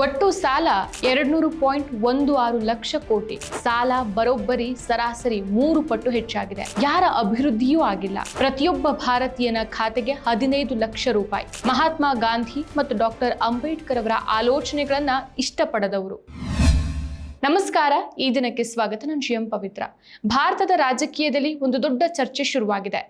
ಒಟ್ಟು ಸಾಲ 200.16 ಲಕ್ಷ ಕೋಟಿ. ಸಾಲ ಬರೋಬ್ಬರಿ ಸರಾಸರಿ 3 ಪಟ್ಟು ಹೆಚ್ಚಾಗಿದೆ. ಯಾರ ಅಭಿವೃದ್ಧಿಯೂ ಆಗಿಲ್ಲ. ಪ್ರತಿಯೊಬ್ಬ ಭಾರತೀಯನ ಖಾತೆಗೆ 15 ಲಕ್ಷ ರೂಪಾಯಿ. ಮಹಾತ್ಮ ಗಾಂಧಿ ಮತ್ತು ಡಾಕ್ಟರ್ ಅಂಬೇಡ್ಕರ್ ಅವರ ಆಲೋಚನೆಗಳನ್ನ ಇಷ್ಟಪಡದವರು. ನಮಸ್ಕಾರ, ಈ ದಿನಕ್ಕೆ ಸ್ವಾಗತ. ನಾನು ಜಿಎಂ ಪವಿತ್ರ. ಭಾರತದ ರಾಜಕೀಯದಲ್ಲಿ ಒಂದು ದೊಡ್ಡ ಚರ್ಚೆ ಶುರುವಾಗಿದೆ.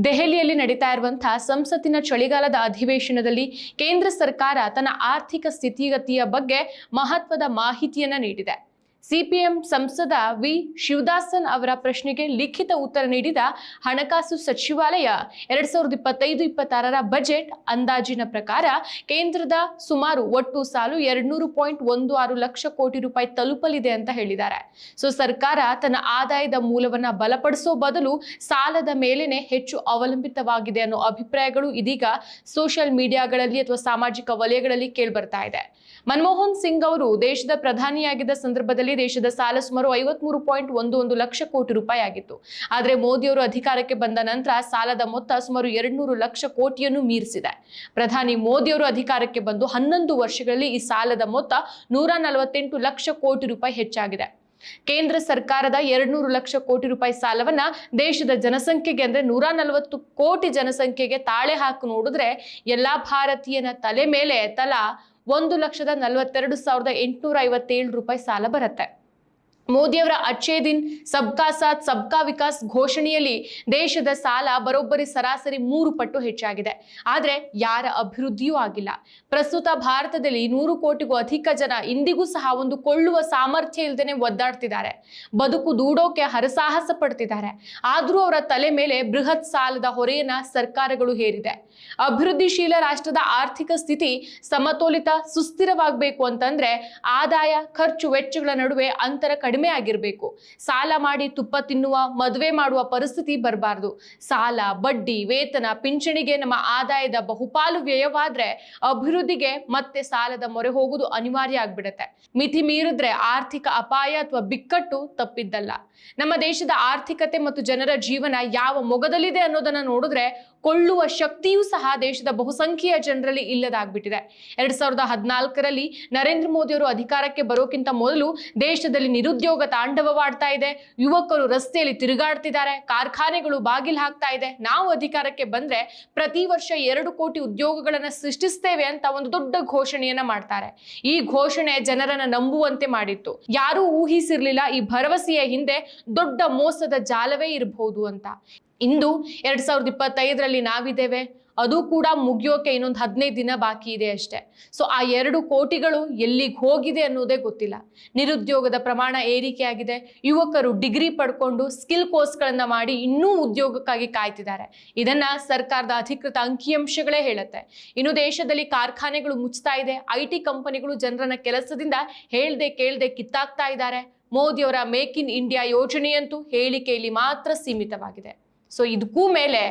ದೆಹಲಿಯಲ್ಲಿ ನಡೀತಾ ಇರುವಂತಹ ಸಂಸತ್ತಿನ ಚಳಿಗಾಲದ ಅಧಿವೇಶನದಲ್ಲಿ ಕೇಂದ್ರ ಸರ್ಕಾರ ತನ್ನ ಆರ್ಥಿಕ ಸ್ಥಿತಿಗತಿಯ ಬಗ್ಗೆ ಮಹತ್ವದ ಮಾಹಿತಿಯನ್ನ ನೀಡಿದೆ. ಸಿಪಿಎಂ ಸಂಸದ ವಿ ಶಿವದಾಸನ್ ಅವರ ಪ್ರಶ್ನೆಗೆ ಲಿಖಿತ ಉತ್ತರ ನೀಡಿದ ಹಣಕಾಸು ಸಚಿವಾಲಯ 2025-26ರ ಬಜೆಟ್ ಅಂದಾಜಿನ ಪ್ರಕಾರ ಕೇಂದ್ರದ ಸುಮಾರು ಒಟ್ಟು ಸಾಲು 200.16 ಲಕ್ಷ ಕೋಟಿ ರೂಪಾಯಿ ತಲುಪಲಿದೆ ಅಂತ ಹೇಳಿದ್ದಾರೆ. ಸರ್ಕಾರ ತನ್ನ ಆದಾಯದ ಮೂಲವನ್ನ ಬಲಪಡಿಸೋ ಬದಲು ಸಾಲದ ಮೇಲೇನೆ ಹೆಚ್ಚು ಅವಲಂಬಿತವಾಗಿದೆ ಅನ್ನೋ ಅಭಿಪ್ರಾಯಗಳು ಇದೀಗ ಸೋಷಿಯಲ್ ಮೀಡಿಯಾಗಳಲ್ಲಿ ಅಥವಾ ಸಾಮಾಜಿಕ ವಲಯಗಳಲ್ಲಿ ಕೇಳ್ಬರ್ತಾ ಇದೆ. ಮನಮೋಹನ್ ಸಿಂಗ್ ಅವರು ದೇಶದ ಪ್ರಧಾನಿಯಾಗಿದ್ದ ಸಂದರ್ಭದಲ್ಲಿ ದೇಶದ ಸಾಲ ಸುಮಾರು 53.11 ಲಕ್ಷ ಕೋಟಿ ರೂಪಾಯಿ ಆಗಿತ್ತು. ಆದರೆ ಮೋದಿ ಅವರು ಅಧಿಕಾರಕ್ಕೆ ಬಂದ ನಂತರ ಸಾಲದ ಮೊತ್ತ ಸುಮಾರು 200 ಲಕ್ಷ ಕೋಟಿಯನ್ನು ಮೀರಿಸಿದೆ. ಪ್ರಧಾನಿ ಮೋದಿ ಅವರು ಅಧಿಕಾರಕ್ಕೆ ಬಂದು 11 ವರ್ಷಗಳಲ್ಲಿ ಈ ಸಾಲದ ಮೊತ್ತ 148 ಲಕ್ಷ ಕೋಟಿ ರೂಪಾಯಿ ಹೆಚ್ಚಾಗಿದೆ. ಕೇಂದ್ರ ಸರ್ಕಾರದ 200 ಲಕ್ಷ ಕೋಟಿ ರೂಪಾಯಿ ಸಾಲವನ್ನ ದೇಶದ ಜನಸಂಖ್ಯೆಗೆ ಅಂದ್ರೆ 140 ಕೋಟಿ ಜನಸಂಖ್ಯೆಗೆ ತಾಳೆ ಹಾಕಿ ನೋಡಿದ್ರೆ ಎಲ್ಲಾ ಭಾರತೀಯನ ತಲೆ ಮೇಲೆ ತಲಾ 1,42,857 ರೂಪಾಯಿ ಸಾಲ ಬರುತ್ತೆ. ಮೋದಿಯವರ ಅಚ್ಚೇ ದಿನ್ ಸಬ್ಕಾ ಸಾಥ್ ಸಬ್ಕಾ ವಿಕಾಸ್ ಘೋಷಣೆಯಲ್ಲಿ ದೇಶದ ಸಾಲ ಬರೋಬ್ಬರಿ ಸರಾಸರಿ 3 ಪಟ್ಟು ಹೆಚ್ಚಾಗಿದೆ. ಆದ್ರೆ ಯಾರ ಅಭಿವೃದ್ಧಿಯೂ ಆಗಿಲ್ಲ. ಪ್ರಸ್ತುತ ಭಾರತದಲ್ಲಿ 100 ಕೋಟಿಗೂ ಅಧಿಕ ಜನ ಇಂದಿಗೂ ಸಹ ಒಂದು ಕೊಳ್ಳುವ ಸಾಮರ್ಥ್ಯ ಇಲ್ಲದೇನೆ ಒದ್ದಾಡ್ತಿದ್ದಾರೆ. ಬದುಕು ದೂಡೋಕೆ ಹರಸಾಹಸ ಪಡ್ತಿದ್ದಾರೆ. ಆದ್ರೂ ಅವರ ತಲೆ ಮೇಲೆ ಬೃಹತ್ ಸಾಲದ ಹೊರೆಯನ್ನ ಸರ್ಕಾರಗಳು ಹೇರಿದೆ. ಅಭಿವೃದ್ಧಿಶೀಲ ರಾಷ್ಟ್ರದ ಆರ್ಥಿಕ ಸ್ಥಿತಿ ಸಮತೋಲಿತ ಸುಸ್ಥಿರವಾಗಬೇಕು ಅಂತಂದ್ರೆ ಆದಾಯ ಖರ್ಚು ವೆಚ್ಚಗಳ ನಡುವೆ ಅಂತರ ಕಡಿಮೆ ಆಗಿರಬೇಕು. ಸಾಲ ಮಾಡಿ ತುಪ್ಪ ತಿನ್ನುವ ಮದುವೆ ಮಾಡುವ ಪರಿಸ್ಥಿತಿ ಬರಬಾರದು. ಸಾಲ, ಬಡ್ಡಿ, ವೇತನ, ಪಿಂಚಣಿಗೆ ನಮ್ಮ ಆದಾಯದ ಬಹುಪಾಲು ವ್ಯಯವಾದ್ರೆ ಅಭಿವೃದ್ಧಿಗೆ ಮತ್ತೆ ಸಾಲದ ಮೊರೆ ಹೋಗುವುದು ಅನಿವಾರ್ಯ ಆಗ್ಬಿಡುತ್ತೆ. ಮಿತಿ ಮೀರಿದ್ರೆ ಆರ್ಥಿಕ ಅಪಾಯ ಅಥವಾ ಬಿಕ್ಕಟ್ಟು ತಪ್ಪಿದ್ದಲ್ಲ. ನಮ್ಮ ದೇಶದ ಆರ್ಥಿಕತೆ ಮತ್ತು ಜನರ ಜೀವನ ಯಾವ ಮೊಗದಲ್ಲಿದೆ ಅನ್ನೋದನ್ನ ನೋಡಿದ್ರೆ ಕೊಳ್ಳುವ ಶಕ್ತಿಯೂ ಸಹ ದೇಶದ ಬಹುಸಂಖ್ಯೆಯ ಜನರಲ್ಲಿ ಇಲ್ಲದಾಗ್ಬಿಟ್ಟಿದೆ. 2014ರಲ್ಲಿ ನರೇಂದ್ರ ಮೋದಿ ಅವರು ಅಧಿಕಾರಕ್ಕೆ ಬರೋಕ್ಕಿಂತ ಮೊದಲು ದೇಶದಲ್ಲಿ ನಿರುದ್ಯೋಗ ತಾಂಡವವಾಡ್ತಾ ಇದೆ. ಯುವಕರು ರಸ್ತೆಯಲ್ಲಿ ತಿರುಗಾಡ್ತಿದ್ದಾರೆ. ಕಾರ್ಖಾನೆಗಳು ಬಾಗಿಲು ಹಾಕ್ತಾ ಇದೆ. ನಾವು ಅಧಿಕಾರಕ್ಕೆ ಬಂದ್ರೆ ಪ್ರತಿ ವರ್ಷ 2 ಕೋಟಿ ಉದ್ಯೋಗಗಳನ್ನ ಸೃಷ್ಟಿಸ್ತೇವೆ ಅಂತ ಒಂದು ದೊಡ್ಡ ಘೋಷಣೆಯನ್ನ ಮಾಡ್ತಾರೆ. ಈ ಘೋಷಣೆ ಜನರನ್ನ ನಂಬುವಂತೆ ಮಾಡಿತ್ತು. ಯಾರೂ ಊಹಿಸಿರ್ಲಿಲ್ಲ ಈ ಭರವಸೆಯ ಹಿಂದೆ ದೊಡ್ಡ ಮೋಸದ ಜಾಲವೇ ಇರಬಹುದು ಅಂತ. ಇಂದು 2025ರಲ್ಲಿ ನಾವಿದ್ದೇವೆ. ಅದು ಕೂಡ ಮುಗಿಯೋಕೆ ಇನ್ನೊಂದು 15 ದಿನ ಬಾಕಿ ಇದೆ ಅಷ್ಟೇ. ಆ 2 ಕೋಟಿಗಳು ಎಲ್ಲಿಗೆ ಹೋಗಿದೆ ಅನ್ನೋದೇ ಗೊತ್ತಿಲ್ಲ. ನಿರುದ್ಯೋಗದ ಪ್ರಮಾಣ ಏರಿಕೆಯಾಗಿದೆ. ಯುವಕರು ಡಿಗ್ರಿ ಪಡ್ಕೊಂಡು ಸ್ಕಿಲ್ ಕೋರ್ಸ್ಗಳನ್ನ ಮಾಡಿ ಇನ್ನೂ ಉದ್ಯೋಗಕ್ಕಾಗಿ ಕಾಯ್ತಿದ್ದಾರೆ. ಇದನ್ನ ಸರ್ಕಾರದ ಅಧಿಕೃತ ಅಂಕಿಅಂಶಗಳೇ ಹೇಳುತ್ತೆ. ಇನ್ನು ದೇಶದಲ್ಲಿ ಕಾರ್ಖಾನೆಗಳು ಮುಚ್ತಾ ಇದೆ. IT ಕಂಪನಿಗಳು ಜನರನ್ನ ಕೆಲಸದಿಂದ ಹೇಳ್ದೆ ಕೇಳ್ದೆ ಕಿತ್ತಾಕ್ತಾ ಇದ್ದಾರೆ. ಮೋದಿಯವರ ಮೇಕ್ ಇನ್ ಇಂಡಿಯಾ ಯೋಜನೆಯಂತೂ ಹೇಳಿಕೆಯಲ್ಲಿ ಮಾತ್ರ ಸೀಮಿತವಾಗಿದೆ. ಇದಕ್ಕೂ ಮೇಲೆ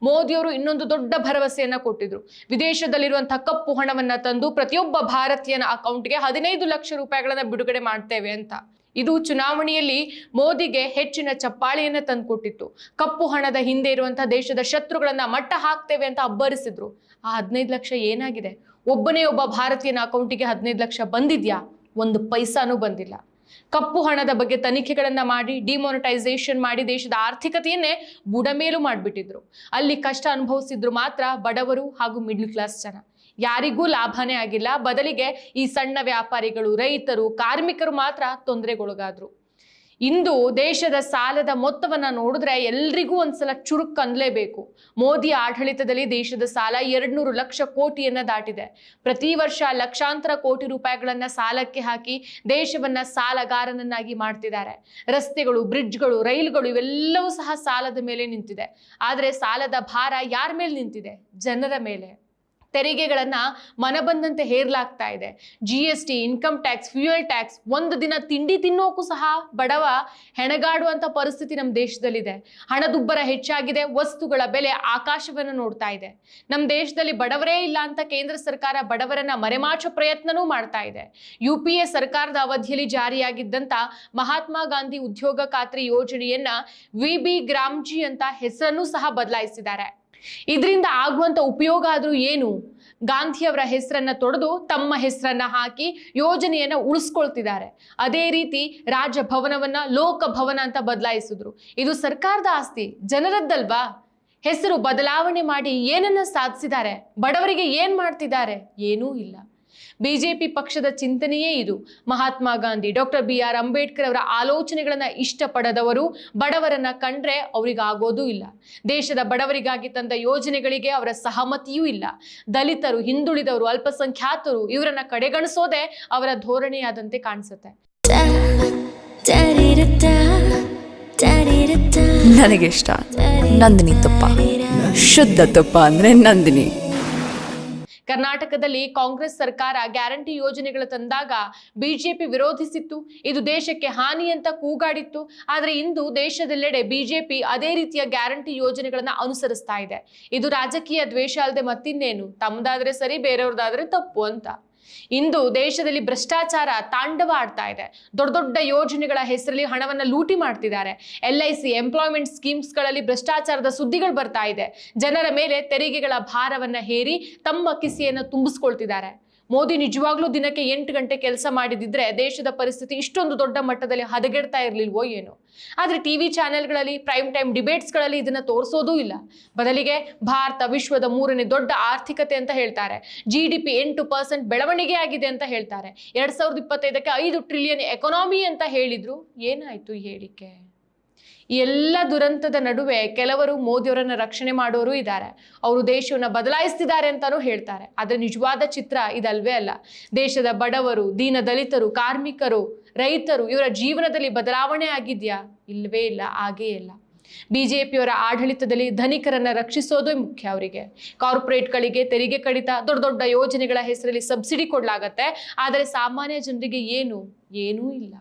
ಮೋದಿಯವರು ಇನ್ನೊಂದು ದೊಡ್ಡ ಭರವಸೆಯನ್ನ ಕೊಟ್ಟಿದ್ರು. ವಿದೇಶದಲ್ಲಿರುವಂತಹ ಕಪ್ಪು ಹಣವನ್ನ ತಂದು ಪ್ರತಿಯೊಬ್ಬ ಭಾರತೀಯನ ಅಕೌಂಟ್ಗೆ 15 ಲಕ್ಷ ರೂಪಾಯಿಗಳನ್ನ ಬಿಡುಗಡೆ ಮಾಡ್ತೇವೆ ಅಂತ. ಇದು ಚುನಾವಣೆಯಲ್ಲಿ ಮೋದಿಗೆ ಹೆಚ್ಚಿನ ಚಪ್ಪಾಳೆಯನ್ನ ತಂದುಕೊಟ್ಟಿತ್ತು. ಕಪ್ಪು ಹಣದ ಹಿಂದೆ ಇರುವಂತಹ ದೇಶದ ಶತ್ರುಗಳನ್ನ ಮಟ್ಟ ಹಾಕ್ತೇವೆ ಅಂತ ಅಬ್ಬರಿಸಿದ್ರು. ಆ 15 ಲಕ್ಷ ಏನಾಗಿದೆ? ಒಬ್ಬ ಭಾರತೀಯನ ಅಕೌಂಟಿಗೆ 15 ಲಕ್ಷ ಬಂದಿದ್ಯಾ? ಒಂದು ಪೈಸಾನೂ ಬಂದಿಲ್ಲ. ಕಪ್ಪು ಹಣದ ಬಗ್ಗೆ ತನಿಖೆಗಳನ್ನ ಮಾಡಿ ಡಿಮಾನಿಟೈಸೇಷನ್ ಮಾಡಿ ದೇಶದ ಆರ್ಥಿಕತೆಯನ್ನೇ ಬುಡಮೇಲು ಮಾಡಿಬಿಟ್ಟಿದ್ರು. ಅಲ್ಲಿ ಕಷ್ಟ ಅನುಭವಿಸಿದ್ರು ಮಾತ್ರ ಬಡವರು ಹಾಗೂ ಮಿಡ್ಲ್ ಕ್ಲಾಸ್ ಜನ. ಯಾರಿಗೂ ಲಾಭನೇ ಆಗಿಲ್ಲ. ಬದಲಿಗೆ ಈ ಸಣ್ಣ ವ್ಯಾಪಾರಿಗಳು, ರೈತರು, ಕಾರ್ಮಿಕರು ಮಾತ್ರ ತೊಂದರೆಗೊಳಗಾದ್ರು. ಇಂದು ದೇಶದ ಸಾಲದ ಮೊತ್ತವನ್ನ ನೋಡಿದ್ರೆ ಎಲ್ರಿಗೂ ಒಂದ್ಸಲ ಚುರುಕ್ ಅನ್ಲೇಬೇಕು. ಮೋದಿ ಆಡಳಿತದಲ್ಲಿ ದೇಶದ ಸಾಲ 200 ಲಕ್ಷ ಕೋಟಿಯನ್ನ ದಾಟಿದೆ. ಪ್ರತಿ ವರ್ಷ ಲಕ್ಷಾಂತರ ಕೋಟಿ ರೂಪಾಯಿಗಳನ್ನ ಸಾಲಕ್ಕೆ ಹಾಕಿ ದೇಶವನ್ನ ಸಾಲಗಾರನನ್ನಾಗಿ ಮಾಡ್ತಿದ್ದಾರೆ. ರಸ್ತೆಗಳು, ಬ್ರಿಡ್ಜ್ಗಳು, ರೈಲುಗಳು ಇವೆಲ್ಲವೂ ಸಹ ಸಾಲದ ಮೇಲೆ ನಿಂತಿದೆ. ಆದ್ರೆ ಸಾಲದ ಭಾರ ಯಾರ ಮೇಲೆ ನಿಂತಿದೆ? ಜನರ ಮೇಲೆ. ತೆರಿಗೆಗಳನ್ನ ಮನಬಂದಂತೆ ಹೇರ್ಲಾಗ್ತಾ ಇದೆ. GST, income tax, fuel tax, ಒಂದು ದಿನ ತಿಂಡಿ ತಿನ್ನೋಕು ಸಹ ಬಡವ ಹೆಣಗಾಡುವಂತ ಪರಿಸ್ಥಿತಿ ನಮ್ಮ ದೇಶದಲ್ಲಿದೆ. ಹಣದುಬ್ಬರ ಹೆಚ್ಚಾಗಿದೆ. ವಸ್ತುಗಳ ಬೆಲೆ ಆಕಾಶವನ್ನು ನೋಡ್ತಾ ಇದೆ. ನಮ್ಮ ದೇಶದಲ್ಲಿ ಬಡವರೇ ಇಲ್ಲ ಅಂತ ಕೇಂದ್ರ ಸರ್ಕಾರ ಬಡವರನ್ನ ಮರೆಮಾಚೋ ಪ್ರಯತ್ನನೂ ಮಾಡ್ತಾ ಇದೆ. UPA ಸರ್ಕಾರದ ಅವಧಿಯಲ್ಲಿ ಜಾರಿಯಾಗಿದ್ದಂತ ಮಹಾತ್ಮ ಗಾಂಧಿ ಉದ್ಯೋಗ ಖಾತ್ರಿ ಯೋಜನೆಯನ್ನ VB ಗ್ರಾಮ್ಜಿ ಅಂತ ಹೆಸರನ್ನು ಸಹ ಬದಲಾಯಿಸಿದ್ದಾರೆ. ಇದರಿಂದ ಆಗುವಂತ ಉಪಯೋಗ ಆದ್ರೂ ಏನು? ಗಾಂಧಿಯವರ ಹೆಸರನ್ನ ತೊಡೆದು ತಮ್ಮ ಹೆಸರನ್ನ ಹಾಕಿ ಯೋಜನೆಯನ್ನ ಉಳಿಸ್ಕೊಳ್ತಿದ್ದಾರೆ. ಅದೇ ರೀತಿ ರಾಜಭವನವನ್ನ ಲೋಕಭವನ ಅಂತ ಬದಲಾಯಿಸಿದ್ರು. ಇದು ಸರ್ಕಾರದ ಆಸ್ತಿ, ಜನರದ್ದಲ್ವಾ? ಹೆಸರು ಬದಲಾವಣೆ ಮಾಡಿ ಏನನ್ನ ಸಾಧಿಸಿದ್ದಾರೆ? ಬಡವರಿಗೆ ಏನ್ ಮಾಡ್ತಿದ್ದಾರೆ? ಏನೂ ಇಲ್ಲ. ಬಿಜೆಪಿ ಪಕ್ಷದ ಚಿಂತನೆಯೇ ಇದು. ಮಹಾತ್ಮ ಗಾಂಧಿ, ಡಾಕ್ಟರ್ BR ಅಂಬೇಡ್ಕರ್ ಅವರ ಆಲೋಚನೆಗಳನ್ನ ಇಷ್ಟಪಡದವರು ಬಡವರನ್ನ ಕಂಡ್ರೆ ಅವರಿಗಾಗೋದೂ ಇಲ್ಲ. ದೇಶದ ಬಡವರಿಗಾಗಿ ತಂದ ಯೋಜನೆಗಳಿಗೆ ಅವರ ಸಹಮತಿಯೂ ಇಲ್ಲ. ದಲಿತರು, ಹಿಂದುಳಿದವರು, ಅಲ್ಪಸಂಖ್ಯಾತರು ಇವರನ್ನ ಕಡೆಗಣಿಸೋದೇ ಅವರ ಧೋರಣೆಯಾದಂತೆ ಕಾಣಿಸುತ್ತೆ. ನನಗಿಷ್ಟ ನಂದಿನಿ ತುಪ್ಪ, ಶುದ್ಧ ತುಪ್ಪ ಅಂದ್ರೆ ನಂದಿನಿ. ಕರ್ನಾಟಕದಲ್ಲಿ ಕಾಂಗ್ರೆಸ್ ಸರ್ಕಾರ ಗ್ಯಾರಂಟಿ ಯೋಜನೆಗಳು ತಂದಾಗ ಬಿಜೆಪಿ ವಿರೋಧಿಸಿತ್ತು. ಇದು ದೇಶಕ್ಕೆ ಹಾನಿ ಅಂತ ಕೂಗಾಡಿತ್ತು. ಆದರೆ ಇಂದು ದೇಶದೆಲ್ಲೆಡೆ ಬಿಜೆಪಿ ಅದೇ ರೀತಿಯ ಗ್ಯಾರಂಟಿ ಯೋಜನೆಗಳನ್ನ ಅನುಸರಿಸ್ತಾ ಇದೆ. ಇದು ರಾಜಕೀಯ ದ್ವೇಷ ಅಲ್ಲದೆ ಮತ್ತಿನ್ನೇನು? ತಮ್ಮದಾದ್ರೆ ಸರಿ, ಬೇರೆಯವ್ರದಾದ್ರೆ ತಪ್ಪು ಅಂತ. ಇಂದು ದೇಶದಲ್ಲಿ ಭ್ರಷ್ಟಾಚಾರ ತಾಂಡವ ಆಡ್ತಾ ಇದೆ. ದೊಡ್ಡ ದೊಡ್ಡ ಯೋಜನೆಗಳ ಹೆಸರಲ್ಲಿ ಹಣವನ್ನ ಲೂಟಿ ಮಾಡ್ತಿದ್ದಾರೆ. LIC ಎಂಪ್ಲಾಯ್ಮೆಂಟ್ ಸ್ಕೀಮ್ಸ್ಗಳಲ್ಲಿ ಭ್ರಷ್ಟಾಚಾರದ ಸುದ್ದಿಗಳು ಬರ್ತಾ ಇದೆ. ಜನರ ಮೇಲೆ ತೆರಿಗೆಗಳ ಭಾರವನ್ನ ಹೇರಿ ತಮ್ಮ ಕಿಸೆಯನ್ನು ತುಂಬಿಸ್ಕೊಳ್ತಿದ್ದಾರೆ. ಮೋದಿ ನಿಜವಾಗ್ಲೂ ದಿನಕ್ಕೆ 8 ಗಂಟೆ ಕೆಲಸ ಮಾಡಿದಿದ್ರೆ ದೇಶದ ಪರಿಸ್ಥಿತಿ ಇಷ್ಟೊಂದು ದೊಡ್ಡ ಮಟ್ಟದಲ್ಲಿ ಹದಗೆಡ್ತಾ ಇರಲಿಲ್ವೋ ಏನೋ. ಆದ್ರೆ ಟಿವಿ ಚಾನೆಲ್ಗಳಲ್ಲಿ, ಪ್ರೈಮ್ ಟೈಮ್ ಡಿಬೇಟ್ಸ್ಗಳಲ್ಲಿ ಇದನ್ನ ತೋರಿಸೋದೂ ಇಲ್ಲ. ಬದಲಿಗೆ ಭಾರತ ವಿಶ್ವದ 3ನೇ ದೊಡ್ಡ ಆರ್ಥಿಕತೆ ಅಂತ ಹೇಳ್ತಾರೆ. GDP 8% ಬೆಳವಣಿಗೆ ಆಗಿದೆ ಅಂತ ಹೇಳ್ತಾರೆ. 2025ಕ್ಕೆ 5 ಟ್ರಿಲಿಯನ್ ಎಕಾನಮಿ ಅಂತ ಹೇಳಿದ್ರು. ಏನಾಯ್ತು ಈ ಹೇಳಿಕೆ? ಈ ಎಲ್ಲ ದುರಂತದ ನಡುವೆ ಕೆಲವರು ಮೋದಿಯವರನ್ನ ರಕ್ಷಣೆ ಮಾಡೋರು ಇದ್ದಾರೆ. ಅವರು ದೇಶವನ್ನ ಬದಲಾಯಿಸ್ತಿದ್ದಾರೆ ಅಂತಾನೂ ಹೇಳ್ತಾರೆ. ಆದ್ರೆ ನಿಜವಾದ ಚಿತ್ರ ಇದಲ್ವೇ ಅಲ್ಲ. ದೇಶದ ಬಡವರು, ದೀನ ದಲಿತರು, ಕಾರ್ಮಿಕರು, ರೈತರು ಇವರ ಜೀವನದಲ್ಲಿ ಬದಲಾವಣೆ ಆಗಿದ್ಯಾ? ಇಲ್ವೇ ಇಲ್ಲ, ಆಗೇ ಇಲ್ಲ. ಬಿಜೆಪಿಯವರ ಆಡಳಿತದಲ್ಲಿ ಧನಿಕರನ್ನ ರಕ್ಷಿಸೋದೇ ಮುಖ್ಯ. ಅವರಿಗೆ ಕಾರ್ಪೊರೇಟ್ಗಳಿಗೆ ತೆರಿಗೆ ಕಡಿತ, ದೊಡ್ಡ ದೊಡ್ಡ ಯೋಜನೆಗಳ ಹೆಸರಲ್ಲಿ ಸಬ್ಸಿಡಿ ಕೊಡ್ಲಾಗತ್ತೆ. ಆದರೆ ಸಾಮಾನ್ಯ ಜನರಿಗೆ ಏನೂ ಇಲ್ಲ.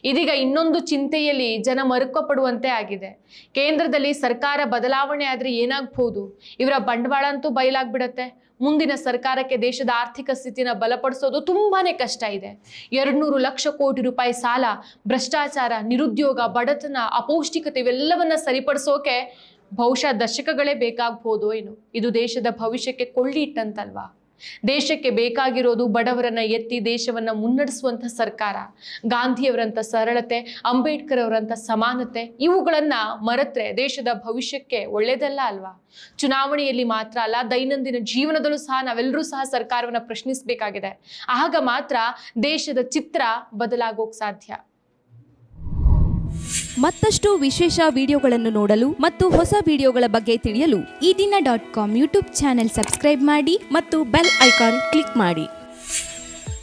ಇದೀಗ ಇನ್ನೊಂದು ಚಿಂತೆಯಲ್ಲಿ ಜನ ಮರುಕಪಡುವಂತೆ ಆಗಿದೆ. ಕೇಂದ್ರದಲ್ಲಿ ಸರ್ಕಾರ ಬದಲಾವಣೆ ಆದ್ರೆ ಏನಾಗಬಹುದು? ಇವರ ಬಂಡವಾಳ ಅಂತೂ ಬಯಲಾಗ್ಬಿಡತ್ತೆ. ಮುಂದಿನ ಸರ್ಕಾರಕ್ಕೆ ದೇಶದ ಆರ್ಥಿಕ ಸ್ಥಿತಿನ ಬಲಪಡಿಸೋದು ತುಂಬಾನೇ ಕಷ್ಟ ಇದೆ. 200 ಲಕ್ಷ ಕೋಟಿ ರೂಪಾಯಿ ಸಾಲ, ಭ್ರಷ್ಟಾಚಾರ, ನಿರುದ್ಯೋಗ, ಬಡತನ, ಅಪೌಷ್ಟಿಕತೆ ಇವೆಲ್ಲವನ್ನ ಸರಿಪಡಿಸೋಕೆ ಬಹುಶಃ ದಶಕಗಳೇ ಬೇಕಾಗಬಹುದು ಏನು. ಇದು ದೇಶದ ಭವಿಷ್ಯಕ್ಕೆ ಕೊಳ್ಳಿ ಇಟ್ಟಂತಲ್ವಾ? ದೇಶಕ್ಕೆ ಬೇಕಾಗಿರೋದು ಬಡವರನ್ನ ಎತ್ತಿ ದೇಶವನ್ನ ಮುನ್ನಡೆಸುವಂತ ಸರ್ಕಾರ. ಗಾಂಧಿಯವರಂತ ಸರಳತೆ, ಅಂಬೇಡ್ಕರ್ ಅವರಂತ ಸಮಾನತೆ ಇವುಗಳನ್ನ ಮರೆತ್ರೆ ದೇಶದ ಭವಿಷ್ಯಕ್ಕೆ ಒಳ್ಳೇದಲ್ಲ ಅಲ್ವಾ? ಚುನಾವಣೆಯಲ್ಲಿ ಮಾತ್ರ ಅಲ್ಲ, ದೈನಂದಿನ ಜೀವನದಲ್ಲೂ ಸಹ ನಾವೆಲ್ಲರೂ ಸಹ ಸರ್ಕಾರವನ್ನ ಪ್ರಶ್ನಿಸಬೇಕಾಗಿದೆ. ಆಗ ಮಾತ್ರ ದೇಶದ ಚಿತ್ರ ಬದಲಾಗೋಕ್ ಸಾಧ್ಯ. ಮತ್ತಷ್ಟು ವಿಶೇಷ ವಿಡಿಯೋಗಳನ್ನು ನೋಡಲು ಮತ್ತು ಹೊಸ ವಿಡಿಯೋಗಳ ಬಗ್ಗೆ ತಿಳಿಯಲು EDina.com ಯೂಟ್ಯೂಬ್ ಚಾನೆಲ್ ಸಬ್ಸ್ಕ್ರೈಬ್ ಮಾಡಿ ಮತ್ತು ಬೆಲ್ ಐಕಾನ್ ಕ್ಲಿಕ್ ಮಾಡಿ.